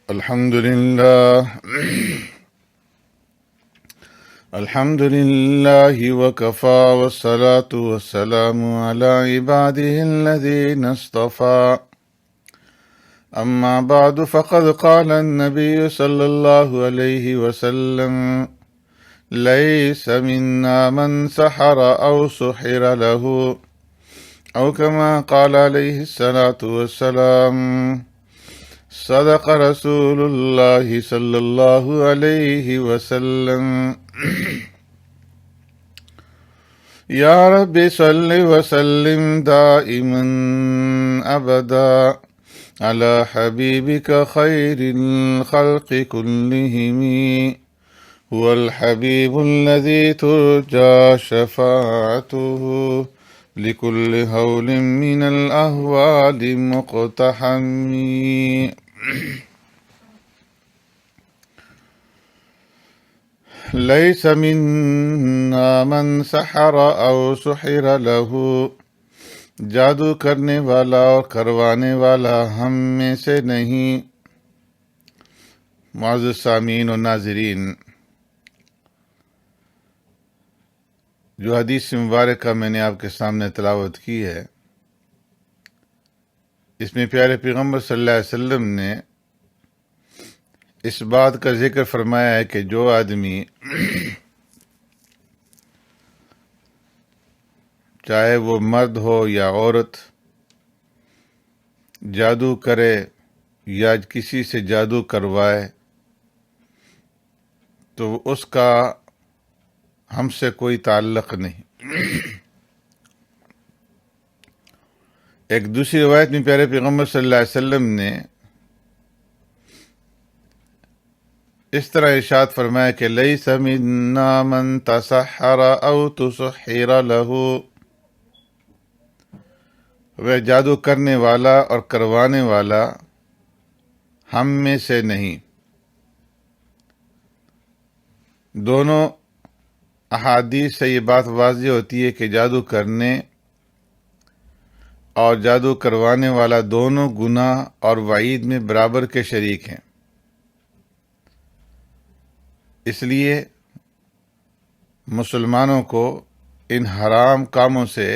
الحمد لله الحمد لله وكفى والصلاة والسلام على عباده الذين اصطفى أما بعد فقد قال النبي صلى الله عليه وسلم ليس منا من سحر أو سحر له أو كما قال عليه الصلاة والسلام صدق رسول الله صلى الله عليه وسلم يا رب صل وسلم دائما أبدا على حبيبك خير الخلق كلهم هو الحبيب الذي ترجى شفاعته لكل هول من الأهوال مقتحم ليس منا من سحر او سحر له جادو کرنے والا اور کروانے والا ہم میں سے نہیں۔ معزز سامعین و ناظرین، جو حدیث مبارکہ میں نے آپ کے سامنے تلاوت کی ہے، اس میں پیارے پیغمبر صلی اللہ علیہ وسلم نے اس بات کا ذکر فرمایا ہے کہ جو آدمی چاہے وہ مرد ہو یا عورت جادو کرے یا کسی سے جادو کروائے تو اس کا ہم سے کوئی تعلق نہیں۔ ایک دوسری روایت میں پیارے پیغمبر صلی اللہ علیہ وسلم نے اس طرح ارشاد فرمایا کہ لیس منا من تسحر او تسحر له، وہ جادو کرنے والا اور کروانے والا ہم میں سے نہیں۔ دونوں احادیث سے یہ بات واضح ہوتی ہے کہ جادو کرنے اور جادو کروانے والا دونوں گناہ اور وعید میں برابر کے شریک ہیں۔ اس لیے مسلمانوں کو ان حرام کاموں سے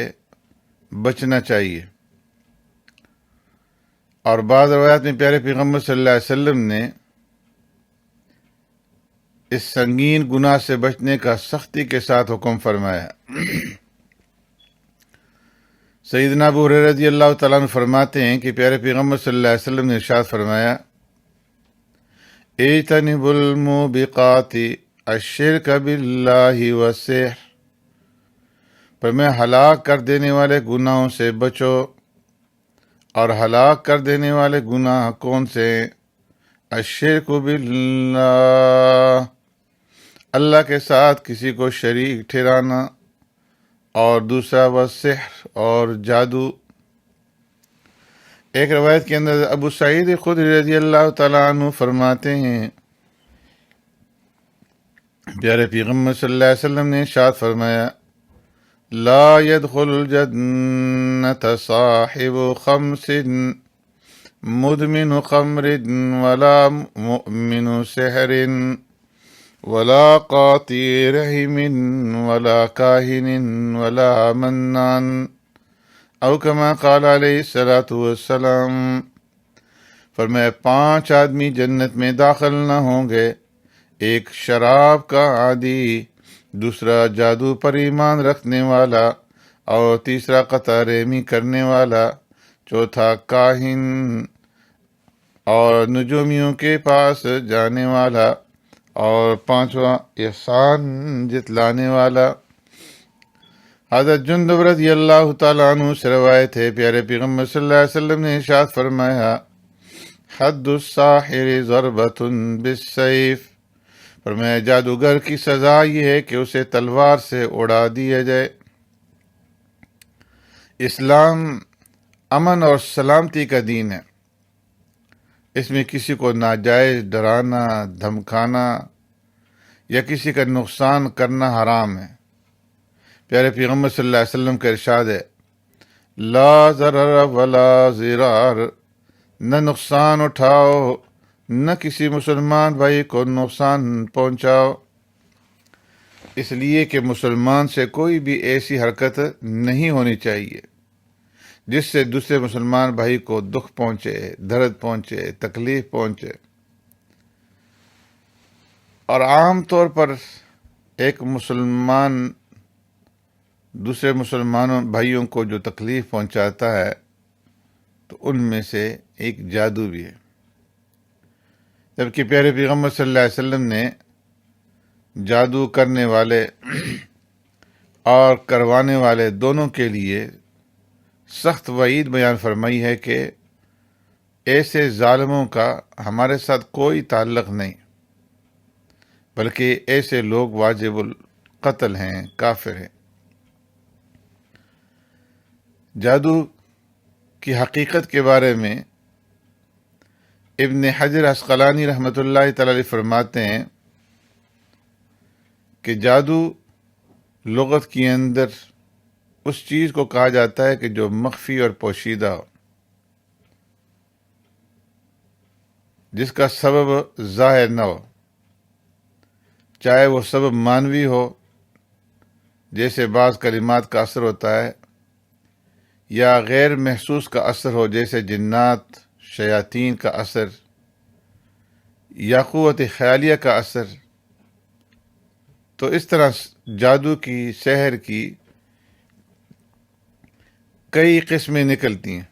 بچنا چاہیے۔ اور بعض روایات میں پیارے پیغمبر صلی اللہ علیہ وسلم نے اس سنگین گناہ سے بچنے کا سختی کے ساتھ حکم فرمایا۔ سیدنا ابو ہریرہ رضی اللہ تعالیٰ عنہ فرماتے ہیں کہ پیارے پیغمبر صلی اللہ علیہ وسلم نے ارشاد فرمایا، اجتنبوا الموبقات الشرک باللہ والسحر، پر میں ہلاک کر دینے والے گناہوں سے بچو۔ اور ہلاک کر دینے والے گناہ کون سے؟ الشرک باللہ، اللہ کے ساتھ کسی کو شریک ٹھہرانا، اور دوسرا والسحر، اور جادو۔ ایک روایت کے اندر ابو سعید خدری رضی اللہ تعالیٰ عنہ فرماتے ہیں، پیارے پیغمبر صلی اللہ علیہ وسلم نے ارشاد فرمایا، لا يدخل الجنة صاحب خمس مدمن خمر ولا مؤمن سحر ولا قاطع رحم ولا کاہن ولا منان او کما قال علیہ الصلاۃ والسلام۔ فرمایا 5 آدمی جنت میں داخل نہ ہوں گے، ایک شراب کا عادی، دوسرا جادو پر ایمان رکھنے والا، اور تیسرا قطع رحمی کرنے والا، چوتھا کاہن اور نجومیوں کے پاس جانے والا، اور 5واں احسان جتلانے والا۔ حضرت جندب رضی اللہ تعالیٰ عنہ سے روایت ہے، پیارے پیغمبر صلی اللہ علیہ وسلم نے ارشاد فرمایا، حد الساحر ضربۃ بالسیف، فرمایا جادوگر کی سزا یہ ہے کہ اسے تلوار سے اڑا دیا جائے۔ اسلام امن اور سلامتی کا دین ہے، اس میں کسی کو ناجائز ڈرانا، دھمکانا یا کسی کا نقصان کرنا حرام ہے۔ پیارے پیغمبر صلی اللہ علیہ وسلم کا ارشاد ہے، لا ضرر ولا ضرار، نہ نقصان اٹھاؤ نہ کسی مسلمان بھائی کو نقصان پہنچاؤ، اس لیے کہ مسلمان سے کوئی بھی ایسی حرکت نہیں ہونی چاہیے جس سے دوسرے مسلمان بھائی کو دکھ پہنچے، درد پہنچے، تکلیف پہنچے۔ اور عام طور پر ایک مسلمان دوسرے مسلمانوں بھائیوں کو جو تکلیف پہنچاتا ہے تو ان میں سے ایک جادو بھی ہے، جبکہ پیارے پیغمبر صلی اللہ علیہ وسلم نے جادو کرنے والے اور کروانے والے دونوں کے لیے سخت وعید بیان فرمائی ہے کہ ایسے ظالموں کا ہمارے ساتھ کوئی تعلق نہیں، بلکہ ایسے لوگ واجب القتل ہیں، کافر ہیں۔ جادو کی حقیقت کے بارے میں ابن حجر عسقلانی رحمۃ اللہ تعالی علیہ فرماتے ہیں کہ جادو لغت کے اندر اس چیز کو کہا جاتا ہے کہ جو مخفی اور پوشیدہ ہو، جس کا سبب ظاہر نہ ہو، چاہے وہ سبب مانوی ہو جیسے بعض کلمات کا اثر ہوتا ہے، یا غیر محسوس کا اثر ہو جیسے جنات، شیاطین کا اثر یا قوت خیالیہ کا اثر۔ تو اس طرح جادو کی، سحر کی کئی قسمیں نکلتی ہیں،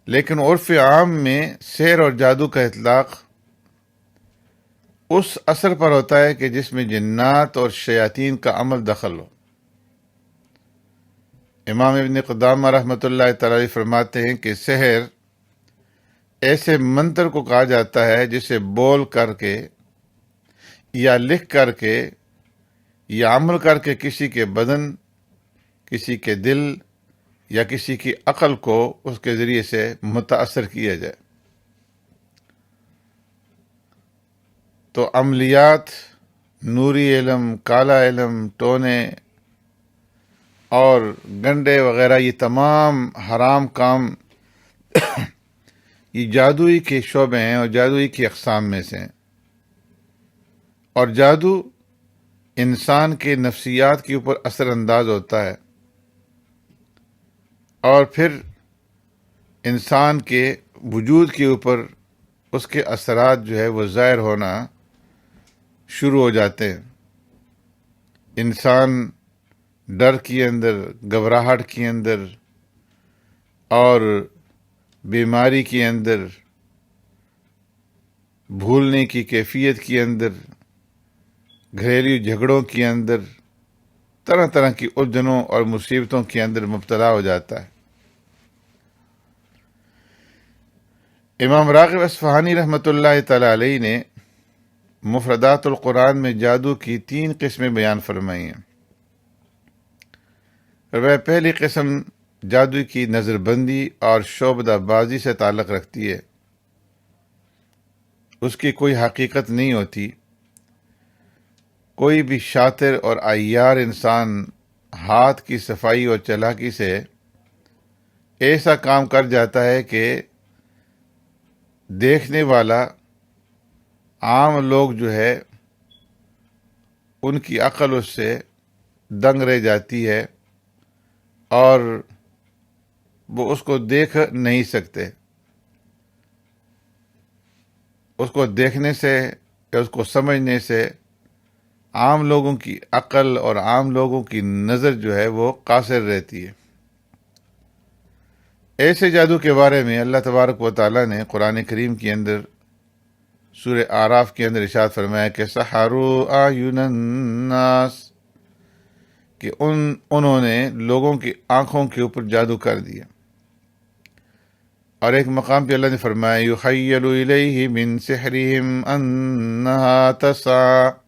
لیکن عرف عام میں سحر اور جادو کا اطلاق اس اثر پر ہوتا ہے کہ جس میں جنات اور شیاطین کا عمل دخل ہو۔ امام ابن قدامہ رحمۃ اللہ تعالی فرماتے ہیں کہ سحر ایسے منتر کو کہا جاتا ہے جسے بول کر کے یا لکھ کر کے یا عمل کر کے کسی کے بدن، کسی کے دل یا کسی کی عقل کو اس کے ذریعے سے متاثر کیا جائے۔ تو عملیات، نوری علم، کالا علم، ٹونے اور گنڈے وغیرہ، یہ تمام حرام کام یہ جادوئی کے شعبے ہیں اور جادوئی کی اقسام میں سے ہیں۔ اور جادو انسان کے نفسیات کے اوپر اثر انداز ہوتا ہے اور پھر انسان کے وجود کے اوپر اس کے اثرات جو ہے وہ ظاہر ہونا شروع ہو جاتے ہیں۔ انسان ڈر کے اندر، گھبراہٹ کے اندر اور بیماری کے اندر، بھولنے کی کیفیت کے اندر، گھریلو جھگڑوں کے اندر، طرح طرح کی الجھنوں اور مصیبتوں کے اندر مبتلا ہو جاتا ہے۔ امام راغب اصفہانی رحمۃ اللہ تعالی علیہ نے مفردات القرآن میں جادو کی 3 قسمیں بیان فرمائی ہیں۔ پہلی قسم جادو کی نظر بندی اور شعبدہ بازی سے تعلق رکھتی ہے، اس کی کوئی حقیقت نہیں ہوتی۔ کوئی بھی شاطر اور عیار انسان ہاتھ کی صفائی اور چالاکی سے ایسا کام کر جاتا ہے کہ دیکھنے والا عام لوگ جو ہے ان کی عقل اس سے دنگ رہ جاتی ہے اور وہ اس کو دیکھ نہیں سکتے۔ اس کو دیکھنے سے یا اس کو سمجھنے سے عام لوگوں کی عقل اور عام لوگوں کی نظر جو ہے وہ قاصر رہتی ہے۔ ایسے جادو کے بارے میں اللہ تبارک و تعالیٰ نے قرآن کریم کے اندر سورہ اعراف کے اندر ارشاد فرمایا کہ سحروا اعین الناس، کہ انہوں نے لوگوں کی آنکھوں کے اوپر جادو کر دیا۔ اور ایک مقام پہ اللہ نے فرمایا یخیل الیہ من سحرہم انہا تسعی،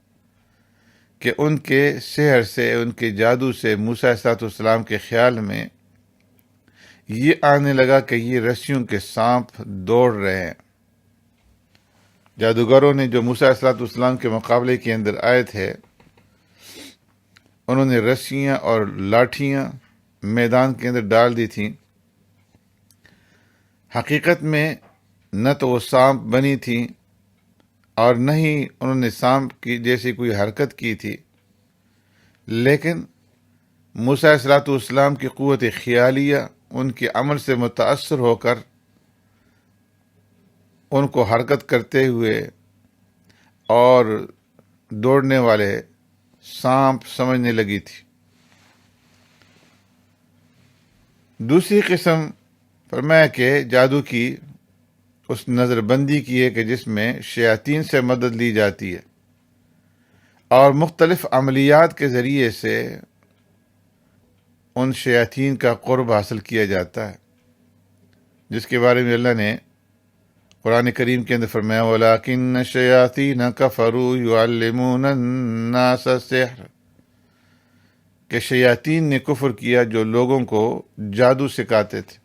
کہ ان کے سحر سے، ان کے جادو سے موسیٰ علیہ السلام کے خیال میں یہ آنے لگا کہ یہ رسیوں کے سانپ دوڑ رہے ہیں۔ جادوگروں نے جو موسیٰ علیہ السلام کے مقابلے کے اندر آئے تھے، انہوں نے رسیاں اور لاٹھیاں میدان کے اندر ڈال دی تھیں۔ حقیقت میں نہ تو وہ سانپ بنی تھیں اور نہ ہی انہوں نے سانپ کی جیسی کوئی حرکت کی تھی، لیکن موسیٰ علیہ السلام کی قوت خیالیہ ان کے عمل سے متاثر ہو کر ان کو حرکت کرتے ہوئے اور دوڑنے والے سانپ سمجھنے لگی تھی۔ دوسری قسم فرمایا کہ جادو کی اس نظر بندی کی ہے کہ جس میں شیاطین سے مدد لی جاتی ہے اور مختلف عملیات کے ذریعے سے ان شیاطین کا قرب حاصل کیا جاتا ہے، جس کے بارے میں اللہ نے قرآن کریم کے اندر فرمایا وَلَٰكِنَّ الشَّيَاطِينَ كَفَرُوا يُعَلِّمُونَ النَّاسَ السِّحْرَ، کہ شیاطین نے کفر کیا جو لوگوں کو جادو سکھاتے تھے۔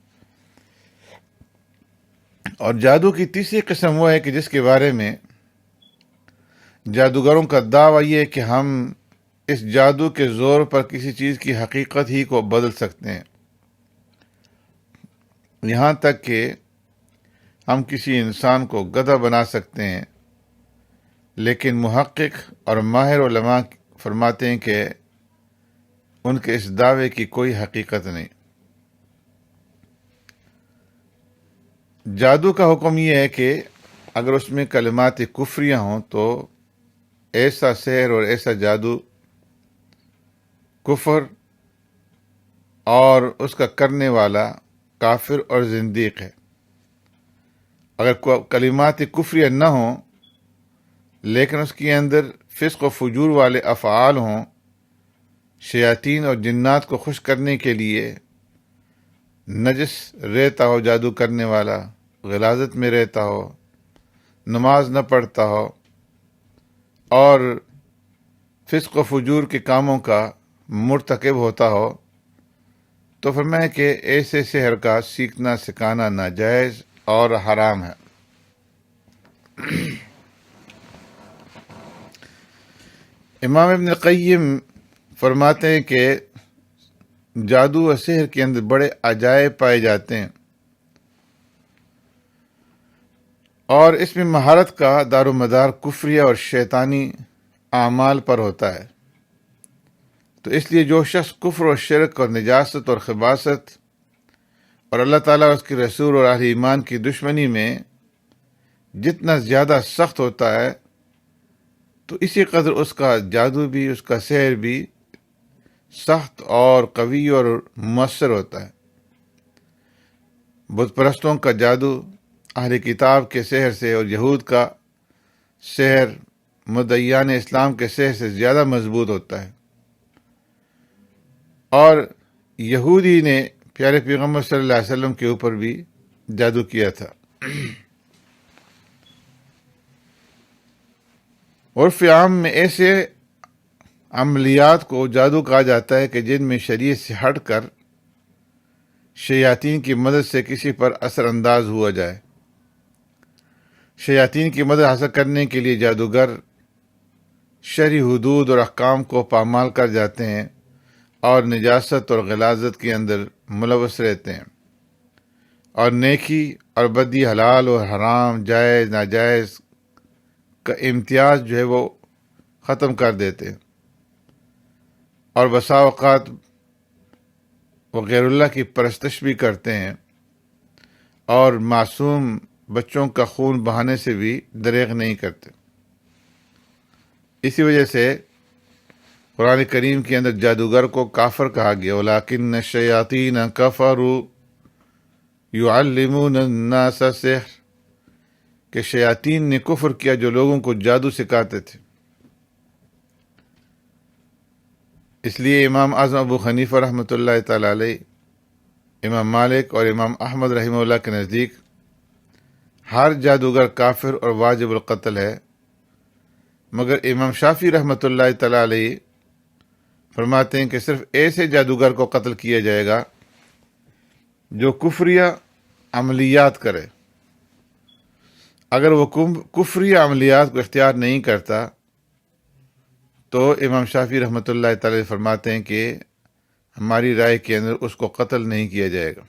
اور جادو کی تیسری قسم وہ ہے کہ جس کے بارے میں جادوگروں کا دعویٰ یہ ہے کہ ہم اس جادو کے زور پر کسی چیز کی حقیقت ہی کو بدل سکتے ہیں، یہاں تک کہ ہم کسی انسان کو گدھا بنا سکتے ہیں، لیکن محقق اور ماہر علماء فرماتے ہیں کہ ان کے اس دعوے کی کوئی حقیقت نہیں۔ جادو کا حکم یہ ہے کہ اگر اس میں کلمات کفریہ ہوں تو ایسا سحر اور ایسا جادو کفر اور اس کا کرنے والا کافر اور زندیق ہے۔ اگر کلمات کفریہ نہ ہوں لیکن اس کے اندر فسق و فجور والے افعال ہوں، شیاطین اور جنات کو خوش کرنے کے لیے نجس رہتا ہو جادو کرنے والا، غلاظت میں رہتا ہو، نماز نہ پڑھتا ہو اور فسق و فجور کے کاموں کا مرتکب ہوتا ہو، تو فرمایا کہ ایسے سحر کا سیکھنا سکھانا ناجائز اور حرام ہے۔ امام ابن القیم فرماتے ہیں کہ جادو و سحر کے اندر بڑے عجائب پائے جاتے ہیں اور اس میں مہارت کا دار و مدار کفریہ اور شیطانی اعمال پر ہوتا ہے۔ تو اس لیے جو شخص کفر و شرک اور نجاست اور خباثت اور اللہ تعالیٰ اور اس کے رسول اور اہل ایمان کی دشمنی میں جتنا زیادہ سخت ہوتا ہے تو اسی قدر اس کا جادو بھی، اس کا سحر بھی سخت اور قوی اور مؤثر ہوتا ہے۔ بت پرستوں کا جادو اہل کتاب کے سحر سے اور یہود کا سحر مدعیان اسلام کے سحر سے زیادہ مضبوط ہوتا ہے۔ اور یہودی نے پیارے پیغمبر صلی اللہ علیہ وسلم کے اوپر بھی جادو کیا تھا۔ عرف عام میں ایسے عملیات کو جادو کہا جاتا ہے کہ جن میں شریعت سے ہٹ کر شیاطین کی مدد سے کسی پر اثر انداز ہوا جائے۔ شیاطین کی مدد حاصل کرنے کے لیے جادوگر شرعی حدود اور احکام کو پامال کر جاتے ہیں اور نجاست اور غلاظت کے اندر ملوث رہتے ہیں، اور نیکی اور بدی، حلال اور حرام، جائز ناجائز کا امتیاز جو ہے وہ ختم کر دیتے ہیں، اور بسا اوقات وہ غیر اللہ کی پرستش بھی کرتے ہیں اور معصوم بچوں کا خون بہانے سے بھی دریغ نہیں کرتے۔ اسی وجہ سے قرآن کریم کے اندر جادوگر کو کافر کہا گیا، وَلَٰكِنَّ الشَّيَاطِينَ كَفَرُوا يُعَلِّمُونَ النَّاسَ السِّحْرَ، کہ شیاطین نے کفر کیا جو لوگوں کو جادو سکھاتے تھے۔ اس لیے امام اعظم ابو حنیفہ رحمۃ اللہ تعالی علیہ، امام مالک اور امام احمد رحمہ اللہ کے نزدیک ہر جادوگر کافر اور واجب القتل ہے، مگر امام شافعی رحمۃ اللہ تعالی علیہ فرماتے ہیں کہ صرف ایسے جادوگر کو قتل کیا جائے گا جو کفریہ عملیات کرے۔ اگر وہ کفریہ عملیات کو اختیار نہیں کرتا تو امام شافعی رحمۃ اللہ تعالی فرماتے ہیں کہ ہماری رائے کے اندر اس کو قتل نہیں کیا جائے گا۔